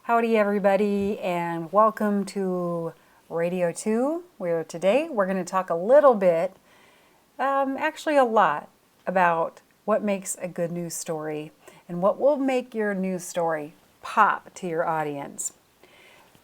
Howdy everybody, and welcome to Radio 2, where today we're going to talk a little bit, actually a lot, about what makes a good news story and what will make your news story pop to your audience.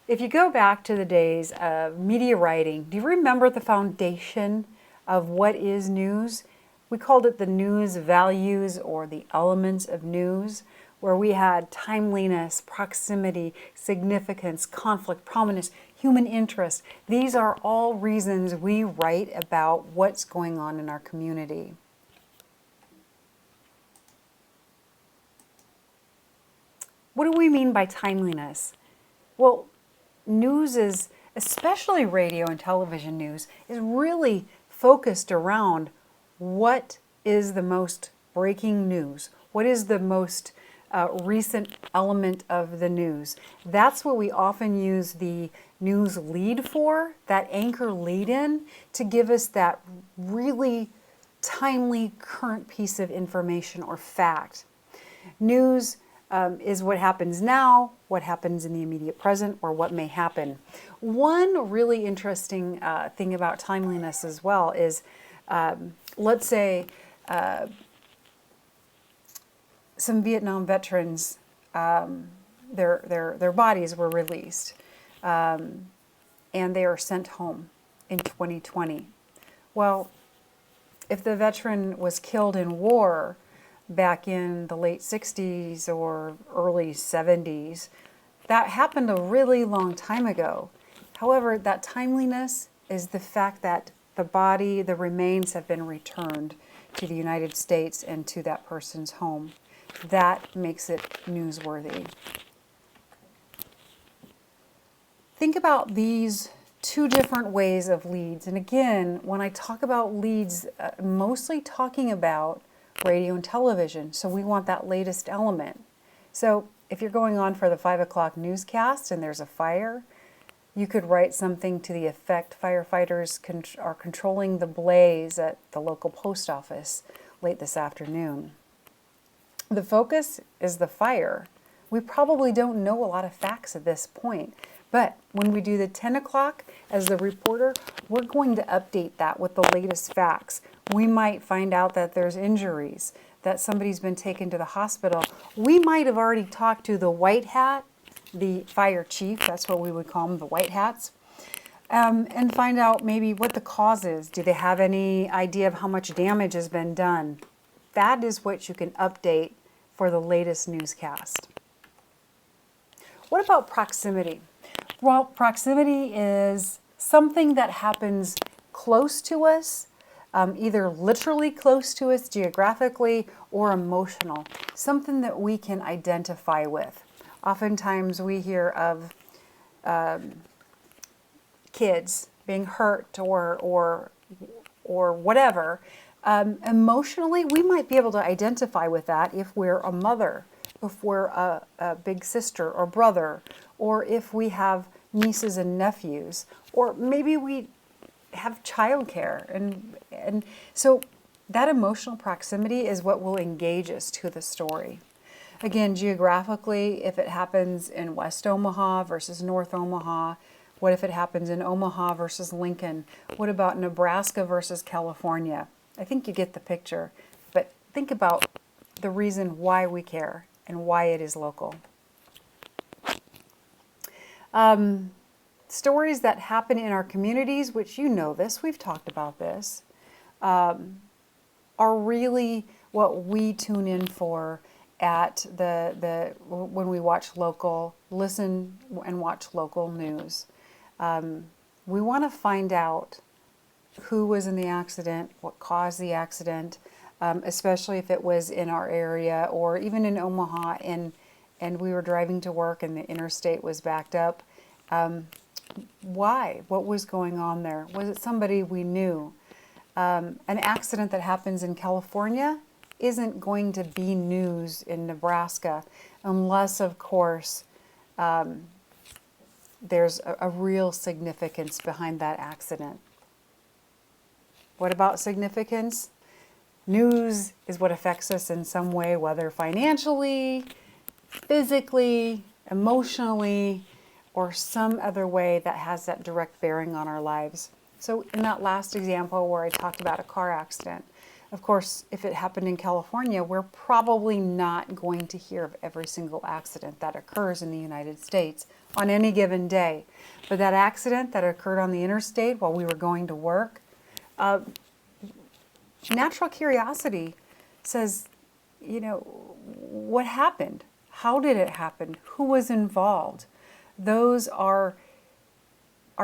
If you go back to the days of media writing, do you remember the foundation of what is news? We called it the news values or the elements of news, where we had timeliness, proximity, significance, conflict, prominence, human interest. These are all reasons we write about what's going on in our community. What do we mean by timeliness? Well, news is, especially radio and television news, is really focused around what is the most breaking news, what is the most recent element of the news. That's what we often use the news lead for, that anchor lead in, to give us that really timely current piece of information or fact. News is what happens now, what happens in the immediate present, or what may happen. One really interesting thing about timeliness as well is, let's say, some Vietnam veterans, their bodies were released, and they are sent home in 2020. Well, if the veteran was killed in war back in the late 60s or early 70s, that happened a really long time ago. However, that timeliness is the fact that the remains have been returned to the United States and to that person's home. That makes it newsworthy. Think about these two different ways of leads. And again, when I talk about leads, mostly talking about radio and television. So we want that latest element. So if you're going on for the 5 o'clock newscast and there's a fire, you could write something to the effect, firefighters are controlling the blaze at the local post office late this afternoon. The focus is the fire. We probably don't know a lot of facts at this point, but when we do the 10 o'clock as the reporter, we're going to update that with the latest facts. We might find out that there's injuries, that somebody's been taken to the hospital. We might have already talked to the white hat, the fire chief, that's what we would call them, the white hats, and find out maybe what the cause is. Do they have any idea of how much damage has been done? That is what you can update for the latest newscast. What about proximity? Well, proximity is something that happens close to us, either literally close to us geographically or emotional, something that we can identify with. Oftentimes we hear of kids being hurt or whatever. Emotionally, we might be able to identify with that if we're a mother, if we're a big sister or brother, or if we have nieces and nephews, or maybe we have childcare. And so that emotional proximity is what will engage us to the story. Again, geographically, if it happens in West Omaha versus North Omaha, what if it happens in Omaha versus Lincoln? What about Nebraska versus California? I think you get the picture, but think about the reason why we care and why it is local. Stories that happen in our communities, which you know this, we've talked about this, are really what we tune in for at when we listen and watch local news. We want to find out who was in the accident, what caused the accident, especially if it was in our area or even in Omaha and we were driving to work and the interstate was backed up. Why? What was going on there? Was it somebody we knew? An accident that happens in California isn't going to be news in Nebraska unless, of course, there's a real significance behind that accident. What about significance? News is what affects us in some way, whether financially, physically, emotionally, or some other way that has that direct bearing on our lives. So in that last example where I talked about a car accident, of course, if it happened in California, we're probably not going to hear of every single accident that occurs in the United States on any given day. But that accident that occurred on the interstate while we were going to work, natural curiosity says, what happened? How did it happen? Who was involved? Those are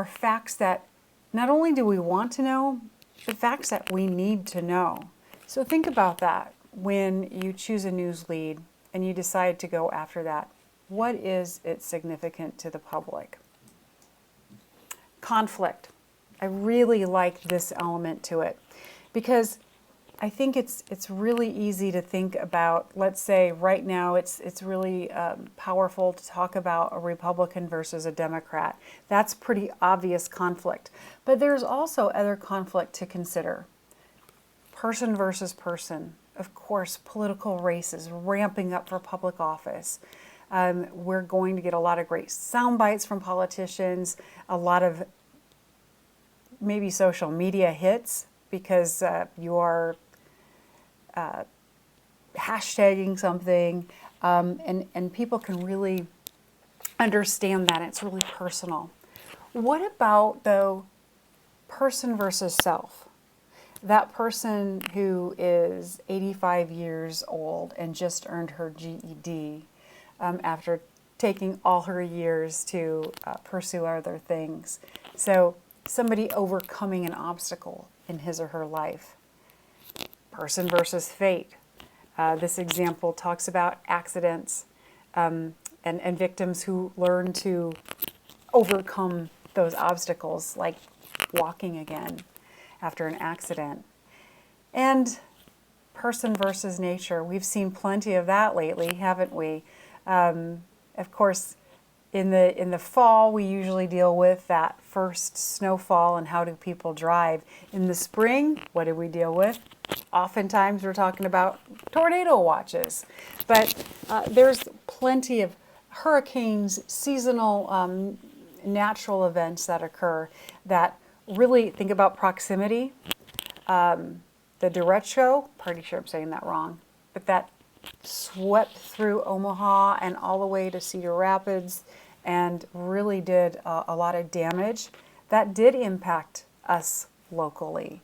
facts that not only do we want to know, but facts that we need to know. So think about that when you choose a news lead and you decide to go after that. What is it significant to the public? Conflict. I really like this element to it because I think it's really easy to think about. Let's say right now it's really powerful to talk about a Republican versus a Democrat. That's pretty obvious conflict. But there's also other conflict to consider. Person versus person. Of course, political races ramping up for public office. We're going to get a lot of great sound bites from politicians, a lot of maybe social media hits because you are hashtagging something, and people can really understand that. It's really personal. What about, though, person versus self? That person who is 85 years old and just earned her GED after taking all her years to pursue other things. So somebody overcoming an obstacle in his or her life. Person versus fate. This example talks about accidents and victims who learn to overcome those obstacles, like walking again after an accident. And person versus nature. We've seen plenty of that lately, haven't we? Of course, in the fall, we usually deal with that first snowfall and how do people drive. In the spring, what do we deal with? Oftentimes, we're talking about tornado watches. But there's plenty of hurricanes, seasonal natural events that occur that really think about proximity. The derecho, pretty sure I'm saying that wrong, but that swept through Omaha and all the way to Cedar Rapids and really did a lot of damage. That did impact us locally.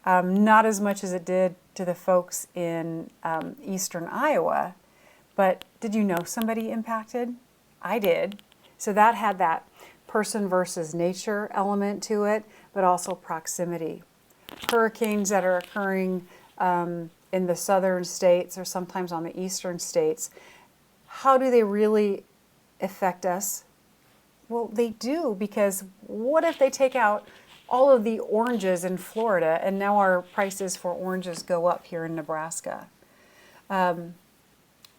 Not as much as it did to the folks in eastern Iowa, but did you know somebody impacted? I did. So that had that person versus nature element to it, but also proximity. Hurricanes that are occurring in the southern states or sometimes on the eastern states, how do they really affect us? Well, they do, because what if they take out all of the oranges in Florida and now our prices for oranges go up here in Nebraska?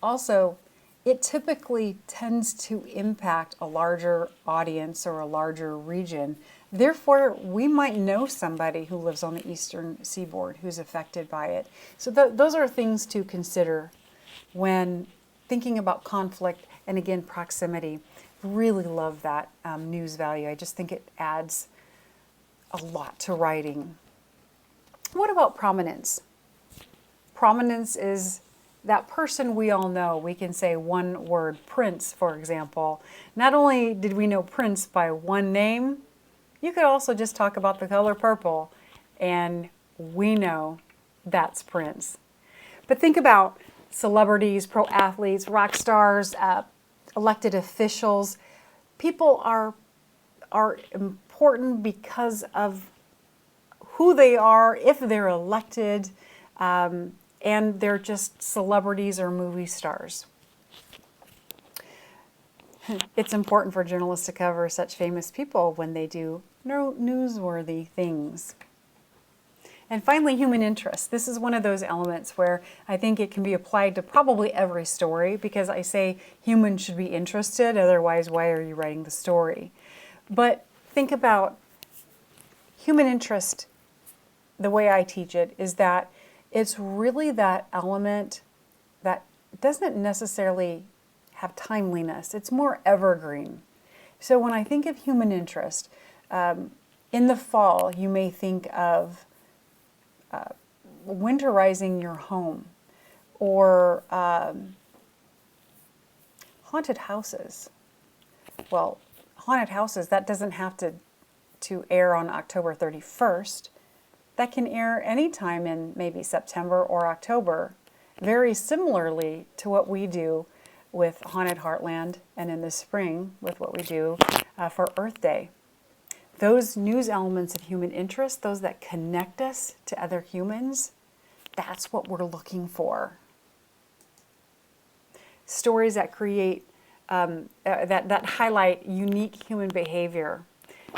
Also, it typically tends to impact a larger audience or a larger region. Therefore, we might know somebody who lives on the eastern seaboard who's affected by it. So those are things to consider when thinking about conflict and, again, proximity. Really love that news value. I just think it adds a lot to writing. What about prominence? Prominence is that person we all know. We can say one word, Prince, for example. Not only did we know Prince by one name, you could also just talk about the color purple, and we know that's Prince. But think about celebrities, pro athletes, rock stars, elected officials. People are important because of who they are, if they're elected, and they're just celebrities or movie stars. It's important for journalists to cover such famous people when they do newsworthy things. And finally, human interest. This is one of those elements where I think it can be applied to probably every story, because I say humans should be interested, otherwise why are you writing the story? But think about human interest. The way I teach it is that it's really that element that doesn't necessarily have timeliness. It's more evergreen. So when I think of human interest, in the fall, you may think of winterizing your home, or haunted houses. Well, haunted houses, that doesn't have to air on October 31st. That can air anytime in maybe September or October, very similarly to what we do with Haunted Heartland, and in the spring with what we do for Earth Day. Those news elements of human interest, those that connect us to other humans, that's what we're looking for. Stories that create, that highlight unique human behavior.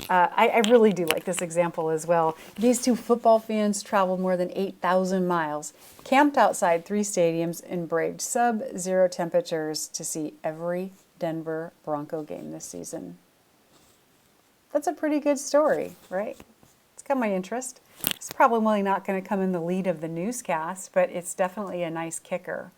I really do like this example as well. These two football fans traveled more than 8,000 miles, camped outside 3 stadiums, and braved sub-zero temperatures to see every Denver Bronco game this season. That's a pretty good story, right? It's got my interest. It's probably not going to come in the lead of the newscast, but it's definitely a nice kicker.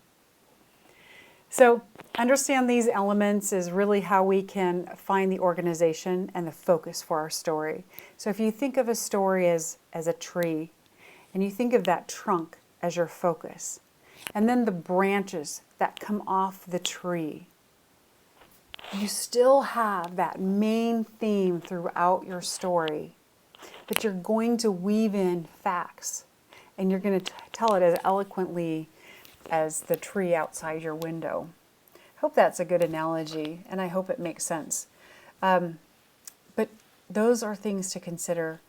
So understand these elements is really how we can find the organization and the focus for our story. So if you think of a story as a tree, and you think of that trunk as your focus, and then the branches that come off the tree, you still have that main theme throughout your story, but you're going to weave in facts, and you're going to tell it as eloquently as the tree outside your window. Hope that's a good analogy, and I hope it makes sense. But those are things to consider.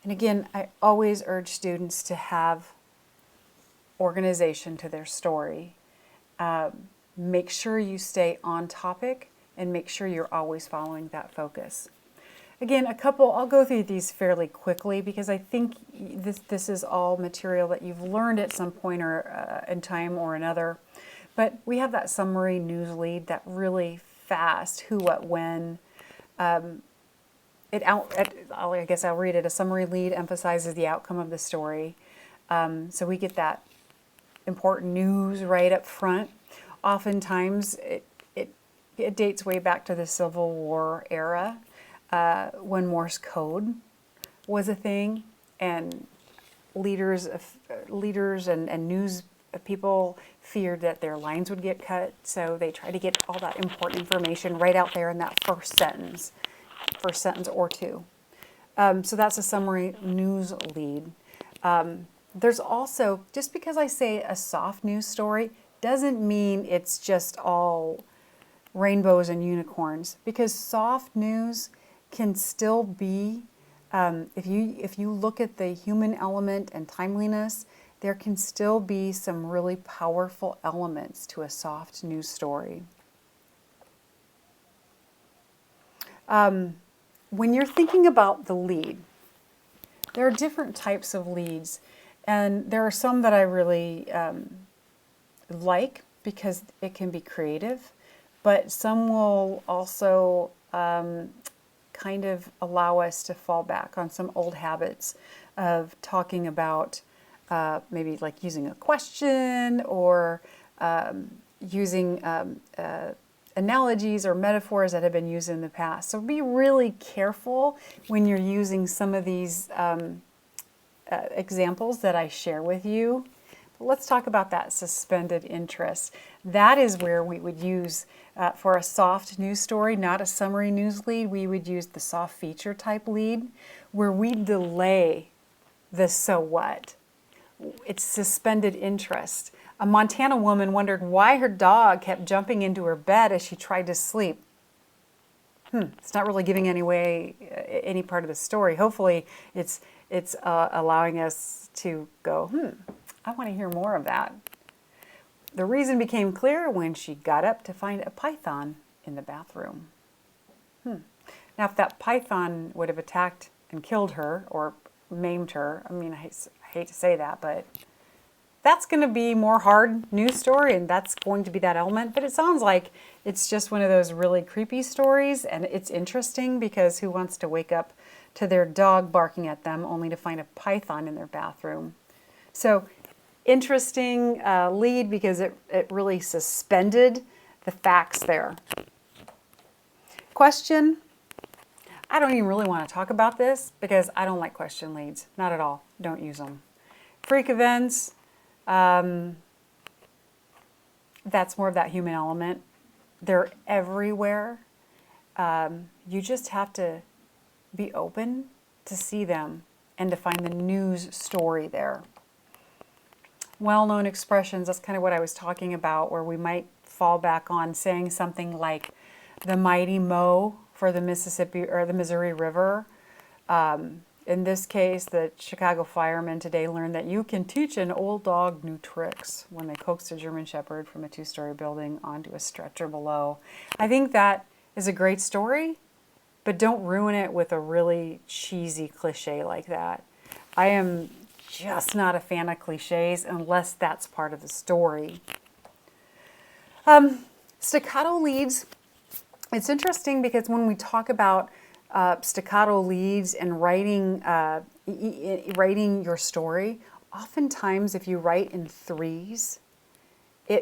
And again, I always urge students to have organization to their story. Make sure you stay on topic, and make sure you're always following that focus. Again, I'll go through these fairly quickly because I think this is all material that you've learned at some point or in time or another. But we have that summary news lead, that really fast who, what, when. I guess I'll read it. A summary lead emphasizes the outcome of the story. So we get that important news right up front. Oftentimes it dates way back to the Civil War era. When Morse code was a thing, and leaders and news people feared that their lines would get cut, so they tried to get all that important information right out there in that first sentence or two. So that's a summary news lead. There's also, just because I say a soft news story doesn't mean it's just all rainbows and unicorns, because soft news can still be, if you look at the human element and timeliness, there can still be some really powerful elements to a soft news story. When you're thinking about the lead, there are different types of leads, and there are some that I really like because it can be creative, but some will also kind of allow us to fall back on some old habits of talking about maybe like using a question or using analogies or metaphors that have been used in the past. So be really careful when you're using some of these examples that I share with you. But let's talk about that suspended interest. That is where we would use, for a soft news story, not a summary news lead, we would use the soft feature type lead, where we delay the so what. It's suspended interest. A Montana woman wondered why her dog kept jumping into her bed as she tried to sleep. It's not really giving any part of the story. Hopefully it's allowing us to go, I want to hear more of that. The reason became clear when she got up to find a python in the bathroom. Now, if that python would have attacked and killed her or maimed her, I mean, I hate to say that, but that's going to be more hard news story, and that's going to be that element. But it sounds like it's just one of those really creepy stories, and it's interesting because who wants to wake up to their dog barking at them only to find a python in their bathroom? So interesting lead because it really suspended the facts there. Question. I don't even really want to talk about this because I don't like question leads. Not at all. Don't use them. Freak events. That's more of that human element. They're everywhere. You just have to be open to see them and to find the news story there. Well-known expressions, that's kind of what I was talking about, where we might fall back on saying something like the mighty Mo for the Mississippi or the Missouri River. In this case, the Chicago firemen today learned that you can teach an old dog new tricks when they coaxed a German Shepherd from a 2-story building onto a stretcher below. I think that is a great story, but don't ruin it with a really cheesy cliche like that. I am just not a fan of cliches unless that's part of the story. Staccato leads. It's interesting because when we talk about staccato leads and writing your story, oftentimes if you write in threes,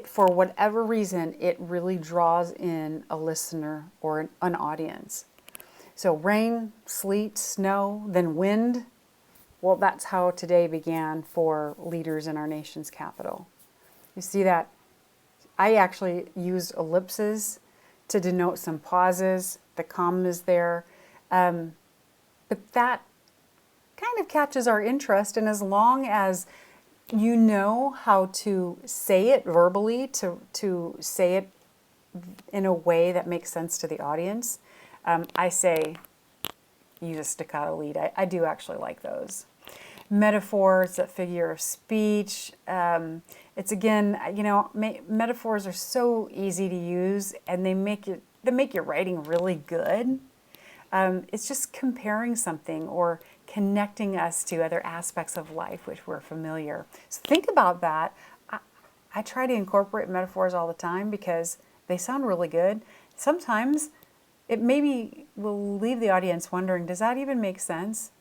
for whatever reason, it really draws in a listener or an audience. So rain, sleet, snow, then wind. Well, that's how today began for leaders in our nation's capital. You see that? I actually used ellipses to denote some pauses, the commas there. But that kind of catches our interest, and as long as you know how to say it verbally, to say it in a way that makes sense to the audience, I say use a staccato lead. I do actually like those. Metaphors, a figure of speech. It's again, metaphors are so easy to use, and they make your writing really good. It's just comparing something or connecting us to other aspects of life which we're familiar. So think about that. I try to incorporate metaphors all the time because they sound really good. Sometimes it maybe will leave the audience wondering, does that even make sense?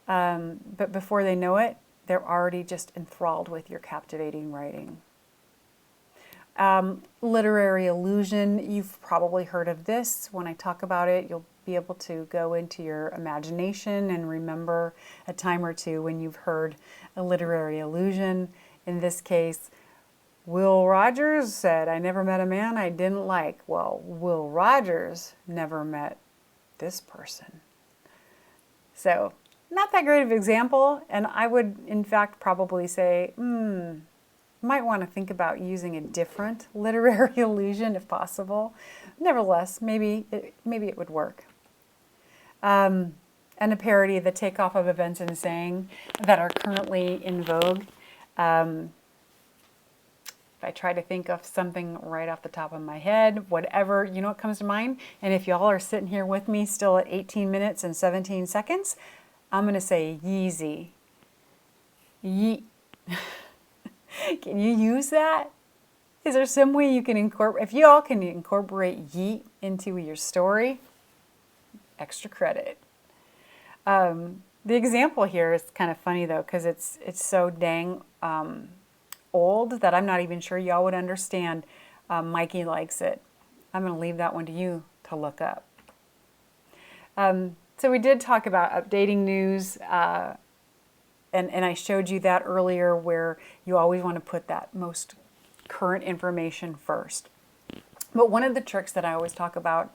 But before they know it, they're already just enthralled with your captivating writing. Literary illusion, you've probably heard of this. When I talk about it, you'll be able to go into your imagination and remember a time or two when you've heard a literary illusion. In this case, Will Rogers said, "I never met a man I didn't like." Well, Will Rogers never met this person. So, not that great of an example, and I would, in fact, probably say, might want to think about using a different literary illusion if possible. Nevertheless, maybe it would work. And a parody, the takeoff of events and saying that are currently in vogue. If I try to think of something right off the top of my head, whatever, what comes to mind. And if y'all are sitting here with me still at 18 minutes and 17 seconds, I'm going to say Yeezy. Yeet. Can you use that? Is there some way you can incorporate, if y'all can incorporate yeet into your story, extra credit. The example here is kind of funny though, because it's so dang old that I'm not even sure y'all would understand. Mikey likes it. I'm going to leave that one to you to look up. So we did talk about updating news, and I showed you that earlier where you always want to put that most current information first. But one of the tricks that I always talk about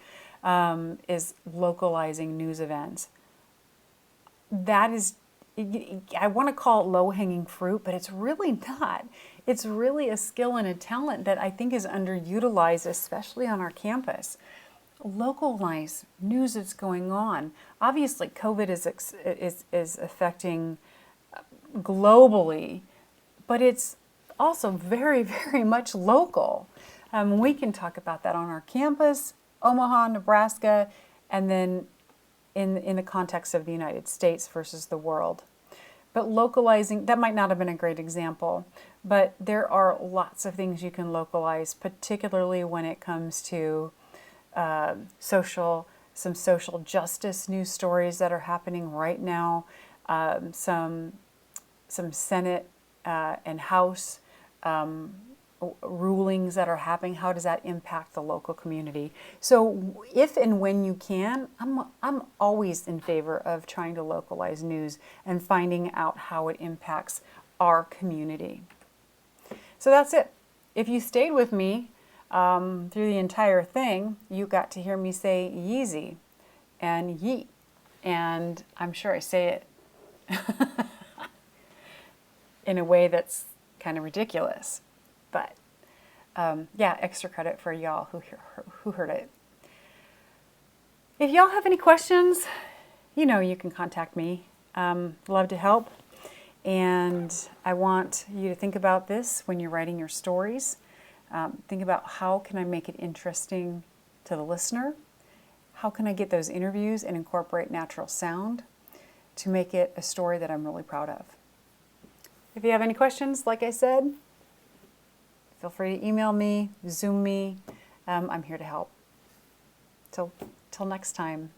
is localizing news events. That is, I want to call it low-hanging fruit, but it's really not. It's really a skill and a talent that I think is underutilized, especially on our campus. Localize news that's going on. Obviously, COVID is affecting globally, but it's also very, very much local. We can talk about that on our campus, Omaha, Nebraska, and then in the context of the United States versus the world. But localizing, that might not have been a great example, but there are lots of things you can localize, particularly when it comes to some social justice news stories that are happening right now, some Senate and House rulings that are happening, how does that impact the local community? So if and when you can, I'm always in favor of trying to localize news and finding out how it impacts our community. So that's it. If you stayed with me through the entire thing, you got to hear me say Yeezy and yeet. And I'm sure I say it in a way that's kind of ridiculous. But yeah, extra credit for y'all who heard it. If y'all have any questions, you know you can contact me. Love to help. And I want you to think about this when you're writing your stories. Think about how can I make it interesting to the listener? How can I get those interviews and incorporate natural sound to make it a story that I'm really proud of? If you have any questions, like I said, feel free to email me, Zoom me. I'm here to help. Till next time.